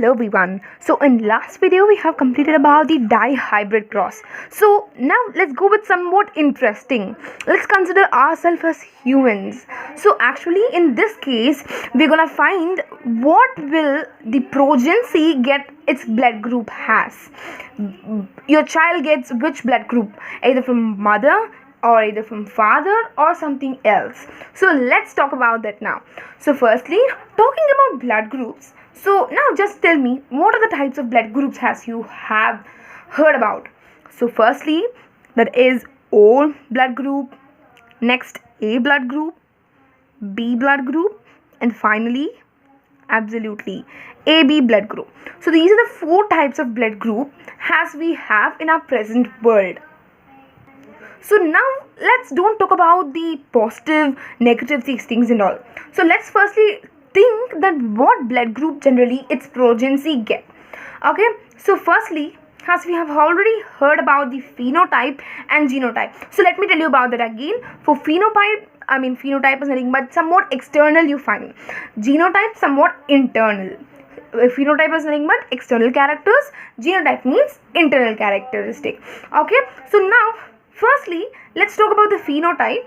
Hello everyone. So in last video we have completed about the dihybrid cross. So now let's go with somewhat interesting. Let's consider ourselves as humans. So actually in this case we're gonna find what will the progeny get its blood group has. Your child gets which blood group, either from mother or either from father or something else. So let's talk about that now. So firstly, talking about blood groups. So now just tell me, what are the types of blood groups has you have heard about? So firstly, that is O blood group, next A blood group, B blood group, and finally absolutely AB blood group. So these are the four types of blood group as we have in our present world. So now let's don't talk about the positive, negative these things and all. So let's firstly think that what blood group generally its progeny get. Okay, so firstly, as we have already heard about the phenotype and genotype. So let me tell you about that again. For phenotype is nothing but somewhat external you find. Genotype somewhat internal. Phenotype is nothing but external characters. Genotype means internal characteristic. Okay, so now firstly, let's talk about the phenotype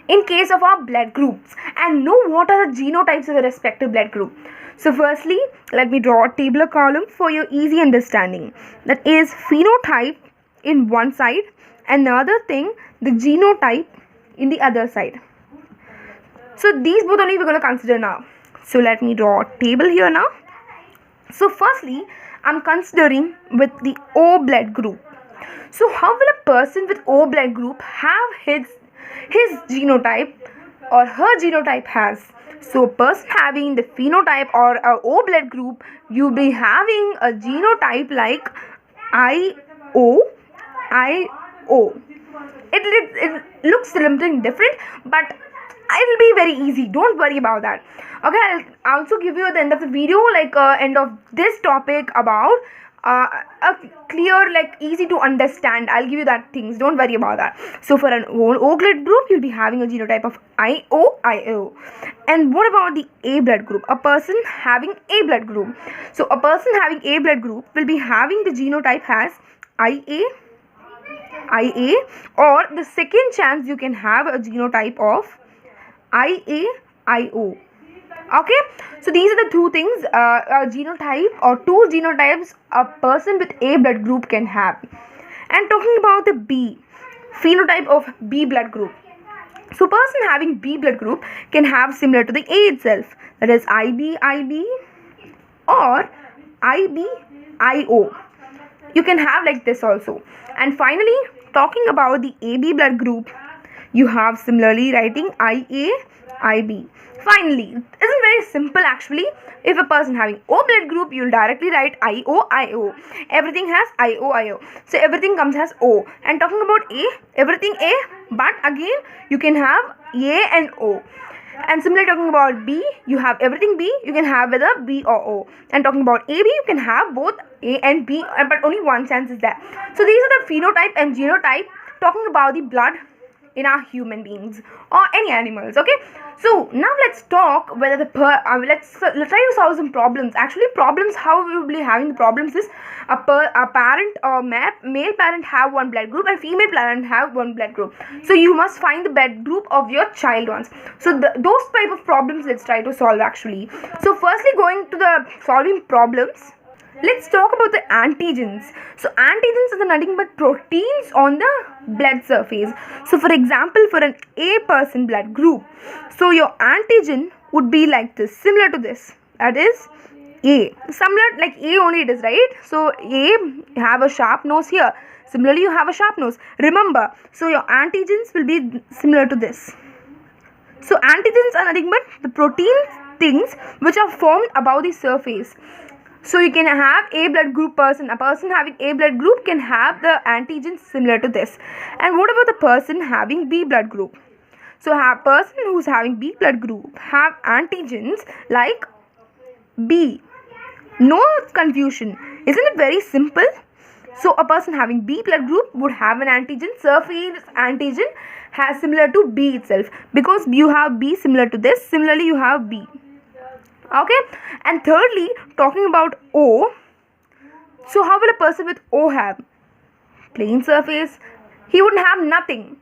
in case of our blood groups and know what are the genotypes of the respective blood group. So firstly, let me draw a tabular column for your easy understanding. That is phenotype in one side and the other thing, the genotype in the other side. So these both only we're going to consider now. So let me draw a table here now. So firstly, I'm considering with the O blood group. So how will a person with O blood group have his genotype or her genotype has? So a person having the phenotype or a O blood group, you'll be having a genotype like IO. It looks something different, but it'll be very easy. Don't worry about that. Okay, I'll also give you at the end of the video, like end of this topic about a clear, like easy to understand. I'll give you that things. Don't worry about that. So for an O blood group, you'll be having a genotype of IO. And what about the A blood group? A person having A blood group. So a person having A blood group will be having the genotype as IA, or the second chance you can have a genotype of IAIO. Okay, so these are the two things, a genotype or two genotypes a person with A blood group can have. And talking about the B, phenotype of B blood group. So person having B blood group can have similar to the A itself, that is IB or IBIO. You can have like this also. And finally, talking about the AB blood group, you have similarly writing IAIB. Finally, it isn't very simple actually. If a person having O blood group, you'll directly write IO. Everything has IO. So everything comes as O. And talking about A, everything A, but again you can have A and O. And similarly talking about B, you have everything B, you can have whether B or O. And talking about AB, you can have both A and B, but only one chance is there. So these are the phenotype and genotype talking about the blood in our human beings or any animals. Okay, so now let's talk whether let's try to solve some problems. Actually, problems, how we will be having the problems is a parent or male parent have one blood group and female parent have one blood group. So you must find the blood group of your child once. So those type of problems let's try to solve actually. So firstly, going to the solving problems, let's talk about the antigens. So antigens are nothing but proteins on the blood surface. So for example, for an A person blood group, so your antigen would be like this, similar to this. That is A. Similar like A only it is, right? So A have a sharp nose here. Similarly, you have a sharp nose. Remember, so your antigens will be similar to this. So antigens are nothing but the protein things which are formed above the surface. So you can have A blood group person. A person having A blood group can have the antigens similar to this. And what about the person having B blood group? So a person who's having B blood group have antigens like B. No confusion. Isn't it very simple? So a person having B blood group would have an antigen, surface antigen has similar to B itself, because you have B similar to this. Similarly, you have B. Okay, and thirdly, talking about O, so how will a person with O have? Plain surface, he wouldn't have nothing.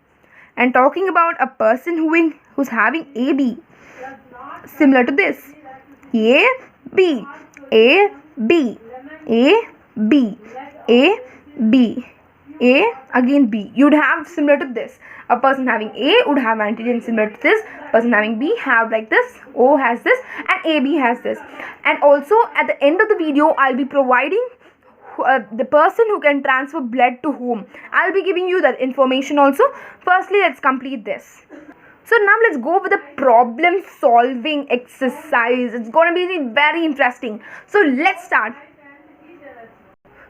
And talking about a person who's having AB, similar to this, A, B, A, B, A, B, A, B, A, again B. You'd have similar to this. A person having A would have antigen similar to this. Person having B have like this. O has this, and AB has this. And also at the end of the video, I'll be providing the person who can transfer blood to whom. I'll be giving you that information also. Firstly, let's complete this. So now let's go with the problem solving exercise. It's going to be very interesting. So let's start.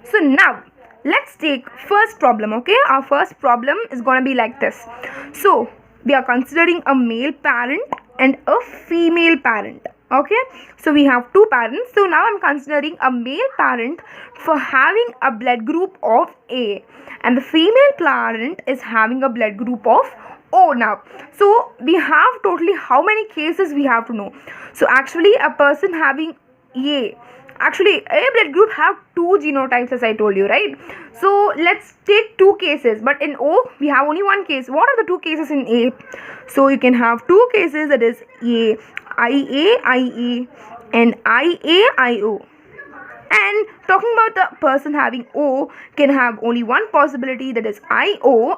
So now let's take first problem. Okay, our first problem is going to be like this. So we are considering a male parent and a female parent. Okay, so we have two parents. So now I'm considering a male parent for having a blood group of A, and the female parent is having a blood group of O. Now, so we have totally how many cases we have to know. So actually a person having A, actually A blood group have two genotypes, as I told you, right? So let's take two cases, but in O we have only one case. What are the two cases in A? So you can have two cases, that is A IA and IAIO. And talking about the person having O can have only one possibility, that is IO.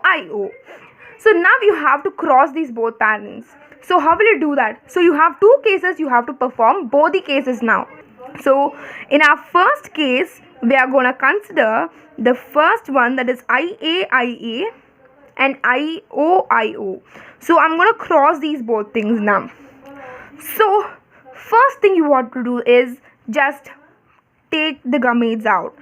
So now you have to cross these both parents. So how will you do that? So you have two cases, you have to perform both the cases now. So in our first case, we are going to consider the first one, that is IAIA and IOIO. So I'm going to cross these both things now. So first thing you want to do is just take the gametes out.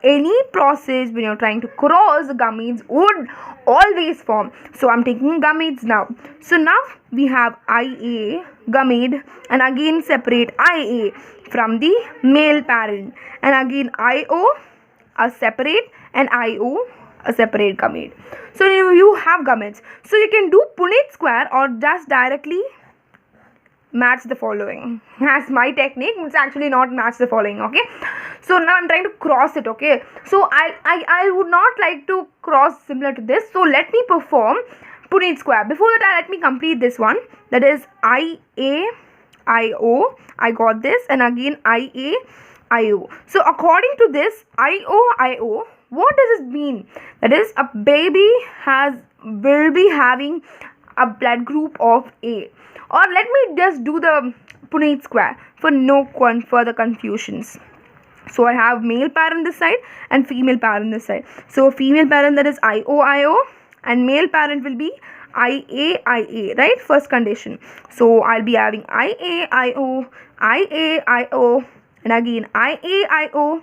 Any process when you're trying to cross, the gametes would always form. So I'm taking gametes now. So now we have IA gamete, and again separate IA from the male parent, and again IO a separate, and IO a separate gamete. So you have gametes. So you can do Punnett square or just directly match the following. As my technique, it's actually not match the following. Okay, so now I'm trying to cross it. Okay, so I would not like to cross similar to this, so let me perform Punnett square. Before that, let me complete this one, that is IAIO. I got this, and again IAIO. So according to this IOIO, what does it mean? That is, a baby will be having a blood group of A. Or let me just do the Punnett square for no further confusions. So I have male parent this side and female parent this side. So female parent, that is IOIO, and male parent will be IAIA, right? First condition. So I'll be having IAIO, and again IAIO.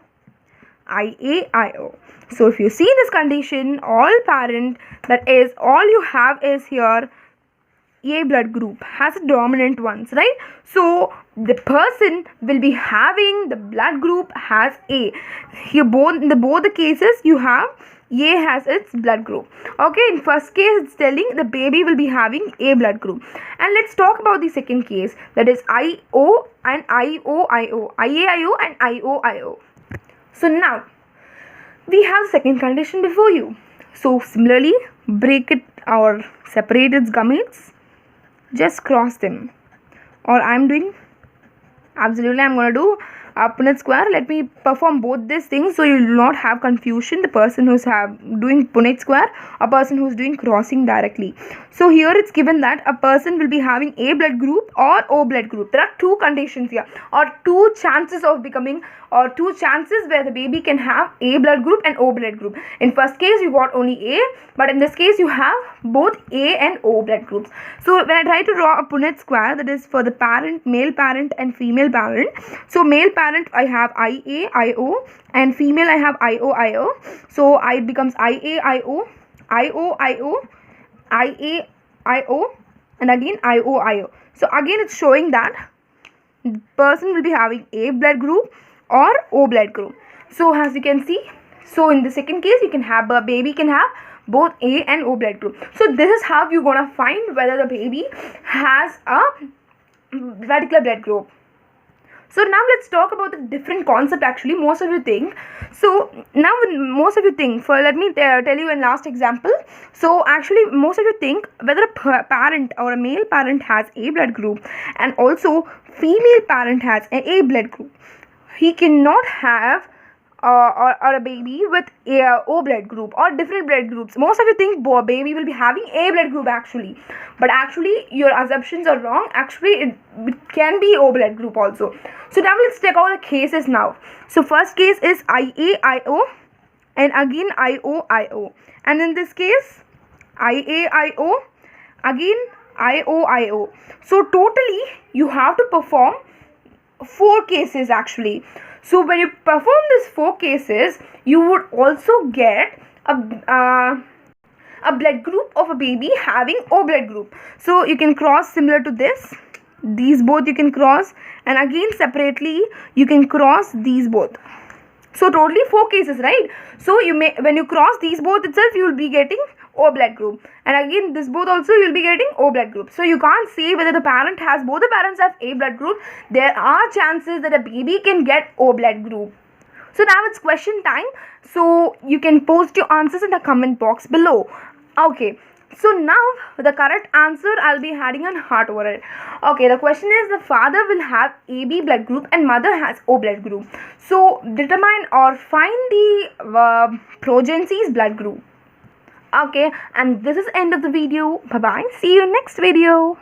So if you see this condition, all parent, that is all you have is here A blood group has dominant ones, right? So the person will be having the blood group has A. Here both the cases you have A has its blood group. Okay, in first case it's telling the baby will be having A blood group. And let's talk about the second case, that is IO and IOIO, IAIO and IOIO. So now we have second condition before you. So similarly, break it or separate its gametes. Just cross them, or I'm going to do a Punnett square. Let me perform both these things so you will not have confusion, the person who's doing Punnett square, a person who's doing crossing directly. So here it's given that a person will be having A blood group or O blood group. There are two conditions here, or two chances of becoming, or two chances where the baby can have A blood group and O blood group. In first case you got only A, but in this case you have both A and O blood groups. So when I try to draw a Punnett square, that is for the parent, male parent and female parent. So male parent I have IAIO, and female I have IOIO. So it becomes IAIO, IOIO, IAIO, and again IOIO. So again it's showing that the person will be having A blood group or O blood group. So as you can see, so in the second case you can have, a baby can have both A and O blood group. So this is how you're gonna find whether the baby has a particular blood group. So now let's talk about the different concept actually most of you think. So now most of you think, for let me tell you in last example. So actually most of you think whether a parent or a male parent has A blood group and also female parent has an A blood group, he cannot have or a baby with O blood group or different blood groups. Most of you think baby will be having A blood group actually, but actually your assumptions are wrong. Actually it can be O blood group also. So now let's check out the cases now. So first case is IAIO and again IOIO, and in this case IAIO again IOIO. So totally you have to perform 4 cases actually. So when you perform these 4 cases, you would also get a blood group of a baby having O blood group. So you can cross similar to this. These both you can cross, and again separately you can cross these both. So totally 4 cases, right? So you may, when you cross these both itself, you will be getting O blood group, and again this both also you will be getting O blood group. So you can't say whether the parent has, both the parents have A blood group. There are chances that a baby can get O blood group. So now it's question time. So you can post your answers in the comment box below. Okay. So now the correct answer I'll be adding a heart over it. Okay, the question is the father will have AB blood group and mother has O blood group. So determine or find the progeny's blood group. Okay, and this is end of the video. Bye bye. See you next video.